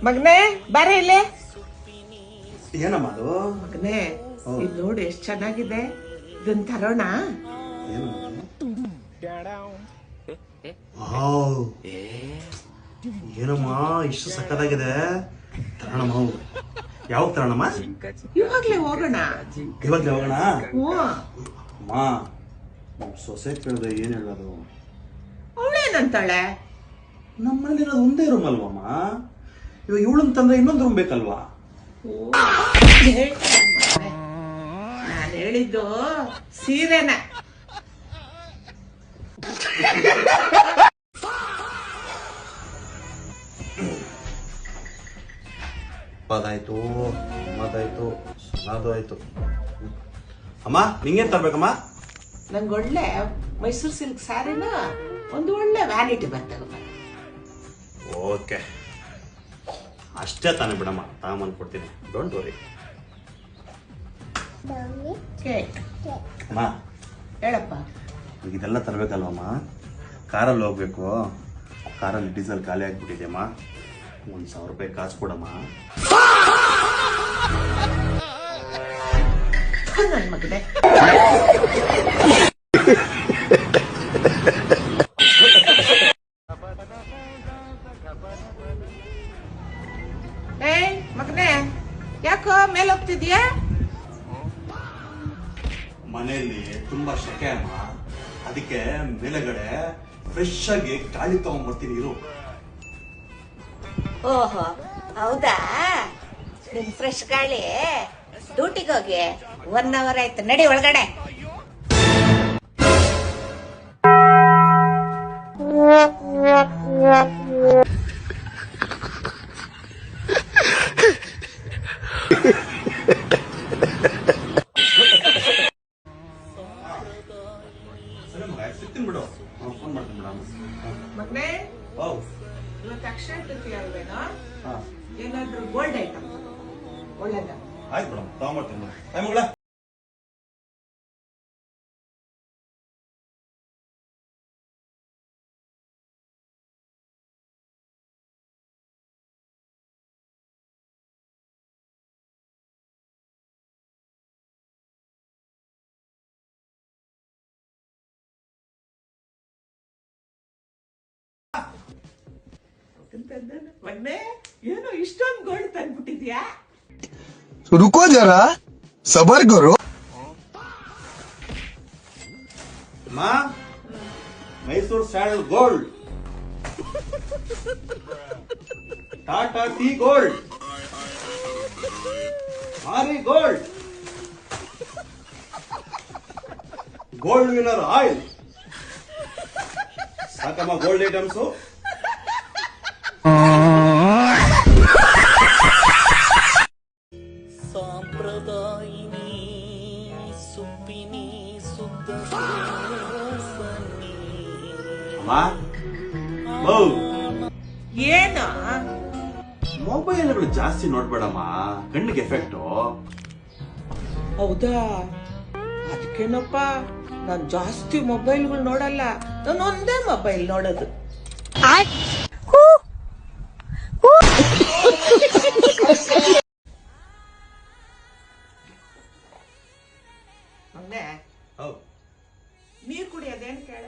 ಮಗನೇ ಬಾರ ಇಲ್ಲೇ. ಏನಮ್ಮ ಅದು? ಮಗನೇ ಇದು ನೋಡಿ ಎಷ್ಟು ಚೆನ್ನಾಗಿದೆ, ಇದನ್ನ ತರೋಣ. ಏನಮ್ಮ ಇಷ್ಟು ಸಕ್ಕತ್ತಾಗಿದೆ, ತರೋಣಮ್ಮ. ಯಾವಾಗ ತರೋಣಮ್ಮ? ಇವಾಗ್ಲೇ ಹೋಗೋಣ. ಇವಾಗ್ಲೇ ಹೋಗೋಣ? ಅಮ್ಮ ಸೊಸೆ ಕೇಳಿದ್ರೆ ಏನ್ ಹೇಳೋದು? ಅವಳೇನಂತಾಳೆ? ನಮ್ಮಲ್ಲಿರೋದು ಒಂದೇ ರೂಮ್ ಅಲ್ವಮ್ಮ, ಇವಾಗ ಇವಳಂತಂದ್ರೆ ಇನ್ನೊಂದು ರೂಮ್ ಬೇಕಲ್ವಾ? ನಾನು ಹೇಳಿದ್ದು ಸೀರೆನ. ಅದಾಯ್ತು, ಅದಾಯ್ತು, ಅದು ಆಯ್ತು. ಅಮ್ಮ ನಿಂಗೇನ್ ತರ್ಬೇಕಮ್ಮ? ನಂಗೆ ಒಳ್ಳೆ ಮೈಸೂರು ಸಿಲ್ಕ್ ಸ್ಯಾರಿನ ಒಂದು ಒಳ್ಳೆ ವ್ಯಾನಿಟಿ ಬರ್ತದೆ. ಓಕೆ, ಅಷ್ಟೇ ತಾನೆ ಬಿಡಮ್ಮ, ತಗೊಂಬಂದು ಕೊಡ್ತೀನಿ, ಡೋಂಟ್ ವರಿ. ಅಮ್ಮ ಹೇಳಪ್ಪ. ಈಗ ಇದೆಲ್ಲ ತರಬೇಕಲ್ವಮ್ಮ? ಕಾರಲ್ಲಿ ಹೋಗ್ಬೇಕು, ಕಾರಲ್ಲಿ ಡೀಸೆಲ್ ಖಾಲಿ ಆಗಿಬಿಟ್ಟಿದೆಯಮ್ಮ. 1,000 ರೂಪಾಯಿ ಕಾಸು ಕೊಡಮ್ಮ. ನನ್ನ ಮಗನೇ ಮಗನೇ ಯಾಕೋ ಮೇಲೆ ಹೋಗ್ತಿದ್ಯಾ? ಮನೆಯಲ್ಲಿ ತುಂಬಾ ಶೆಕೆ ಅಮ್ಮ, ಅದಕ್ಕೆ ಮೇಲೆಗಡೆ ಫ್ರೆಶ್ ಆಗಿ ಗಾಳಿ ತಗೊಂಡ್ಬರ್ತೀನಿ ಇರು. ಓಹೋ ಹೌದಾ, ನಿಮ್ ಫ್ರೆಶ್ ಗಾಳಿ. ಡ್ಯೂಟಿಗೆ ಹೋಗಿ 1 ಅವರ್ ಆಯ್ತು, ನಡಿ ಒಳಗಡೆ. ಸಿಗ್ತೀನಿ ಬಿಡು, ಫೋನ್ ಮಾಡ್ತೀನಿ ಬಿಡ. ಮಗನೇ ಇವತ್ತು ಅಕ್ಷಯ ತೃತೀಯ ಅಲ್ವೇನೋ, ಏನಾದ್ರು ಗೋಲ್ಡ್ ಐಟಮ್ ಒಳ್ಳೇದ? ಆಯ್ತು ಮೇಡಮ್, ತಗೊಂಡ್ಬರ್ತೀನಿ. ಮಗಳ ಮಗನೇ ಏನು ಇಷ್ಟೊಂದು ಗೋಲ್ಡ್ ತಂದ್ಬಿಟ್ಟಿದ್ಯಾ? रुको जरा सबर करो. Mysuru sandal gold, Tata tea gold, ಮಾರಿ ಗೋಲ್ಡ್, ಗೋಲ್ಡ್ ವಿನ್ನರ್ ಆಯಿಲ್. ಸಾಕಮ್ಮ ಗೋಲ್ಡ್ ಐಟಮ್ಸು. ಏನು ಮೊಬೈಲ್ಗಳು ಜಾಸ್ತಿ ನೋಡ್ಬೇಡಮ್ಮ, ಕಣ್ಣಿಗೆ ಎಫೆಕ್ಟ್. ಹೌದಾ? ಅದಕ್ಕೇನಪ್ಪ, ನಾನು ಜಾಸ್ತಿ ಮೊಬೈಲ್ಗಳು ನೋಡಲ್ಲ, ನಾನು ಒಂದೇ ಮೊಬೈಲ್ ನೋಡೋದು. ನೀರು ಕುಡಿಯೋದೇನು ಕೇಳ?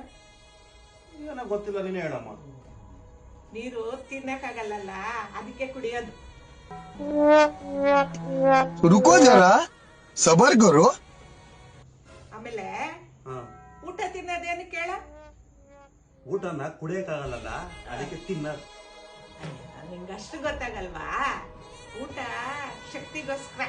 ನನಗೆ ಗೊತ್ತಿಲ್ಲ, ನೀನೇ ಹೇಳಮ್ಮ. ನೀರು ತಿನ್ನಕ್ಕಾಗಲ್ಲ, ಅದಕ್ಕೆ ಕುಡಿಯೋದು. रुको जरा सबर करो. ಆಮೇಲೆ ಊಟ ತಿನ್ನೋದೇನು ಕೇಳ? ಊಟನ ಕುಡಿಯಕ್ಕಾಗಲ್ಲ, ಅದಕ್ಕೆ ತಿನ್ನ. ನಿಂಗಷ್ಟು ಗೊತ್ತಾಗಲ್ವಾ? ಊಟ ಶಕ್ತಿಗೋಸ್ಕರ.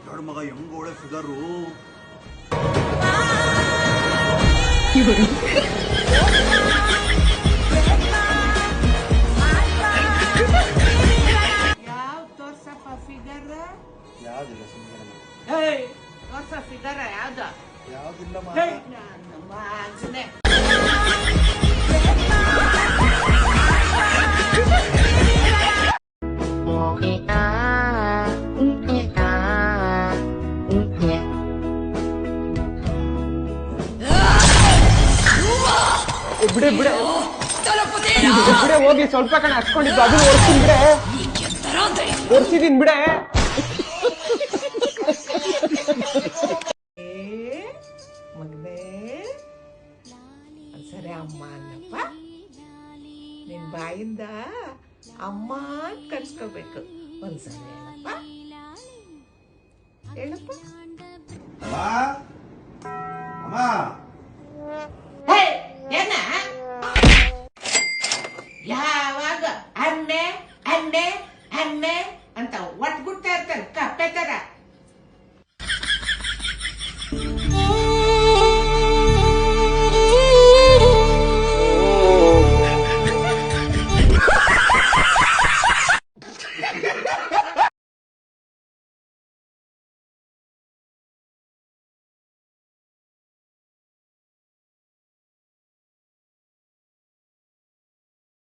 ದೊಡ್ಡ ಮಗ ಹೆಂಗೋಳೆ ಫಿಗರು. ಯಾವ ತೋರ್ಸಪ್ಪ ಫಿಗರ್? ಯಾವ್ದಿಲ್ಲ ತೋರ್ಸ ಫಿಗರ್ ಯಾವ್ದ? ಯಾವ್ದಿಲ್ಲ ನಮ್ಮ ಬಿಡೆ ಬಿಡೆ ಬಿಡೆ ಹೋಗಿ ಸ್ವಲ್ಪ ಕಣ ಹಚ್ಕೊಂಡಿದ್ದು ಅದನ್ನ ಓಡಿಸ್ತೀನಿ ಬಿಡೆ ಓಡಿಸಿದೀನಿ ಬಿಡೆ ಮಗನೇ ಸರಿ ಅಮ್ಮ ಅನ್ನಪ್ಪ ನಿನ್ ಬಾಯಿಂದ ಅಮ್ಮ ಅಂತ ಕರ್ಸ್ಕೋಬೇಕು ಒಂದ್ಸರಿ ಹೇಳಪ್ಪ ಹೇಳಪ್ಪ